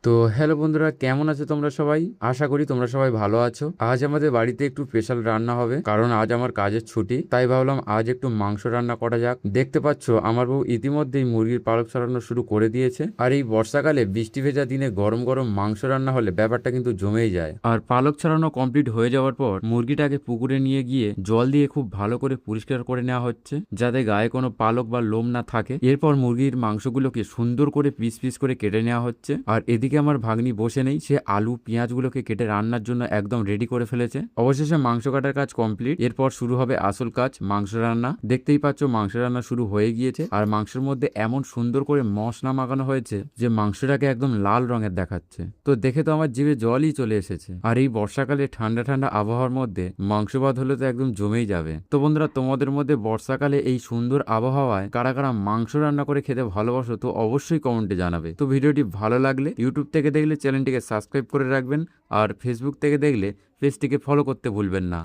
তো হ্যালো বন্ধুরা, কেমন আছো তোমরা সবাই? আশা করি তোমরা সবাই ভালো আছো। আজ আমাদের বাড়িতে একটু স্পেশাল রান্না হবে, কারণ আজ আমার কাজের ছুটি। তাই ভাবলাম আজ একটু মাংস রান্না করা যাক। দেখতে পাচ্ছ আমার বউ ইতিমধ্যেই মুরগির পালক ছাড়ানো শুরু করে দিয়েছে। আর এই বর্ষাকালে বৃষ্টি ভেজা দিনে গরম গরম মাংস রান্না হলে ব্যাপারটা কিন্তু জমেই যায়। আর পালক ছাড়ানো কমপ্লিট হয়ে যাওয়ার পর মুরগিটাকে পুকুরে নিয়ে গিয়ে জল দিয়ে খুব ভালো করে পরিষ্কার করে নেওয়া হচ্ছে, যাতে গায়ে কোনো পালক বা লোম না থাকে। এরপর মুরগির মাংসগুলোকে সুন্দর করে পিস পিস করে কেটে নেওয়া হচ্ছে। আর এদিকে আমার ভাগ্নি বসে নেই, সে আলু পেঁয়াজগুলোকে কেটে রান্নার জন্য একদম রেডি করে ফেলেছে। অবশেষে মাংস কাটার কাজ কমপ্লিট। এরপর শুরু হবে আসল কাজ, মাংস রান্না। দেখতেই পাচ্ছ মাংস রান্না শুরু হয়ে গিয়েছে। আর মাংসের মধ্যে এমন সুন্দর করে মশলা মাখানো হয়েছে যে মাংসটাকে একদম লাল রঙের দেখাচ্ছে। তো দেখে তো আমার জিভে জলই চলে এসেছে। আর এই বর্ষাকালে ঠান্ডা ঠান্ডা আবহাওয়ার মধ্যে মাংস ভাত হলে তো একদম জমেই যাবে। তো বন্ধুরা, তোমাদের মধ্যে বর্ষাকালে এই সুন্দর আবহাওয়ায় কারা কারা মাংস রান্না করে খেতে ভালোবাসো তো অবশ্যই কমেন্টে জানাবে। তো ভিডিওটি ভালো লাগলে ইউটিউব থেকে দেখলে চ্যানেলটিকে সাবস্ক্রাইব করে রাখবেন, আর ফেসবুক থেকে দেখলে পেজটিকে ফলো করতে ভুলবেন না।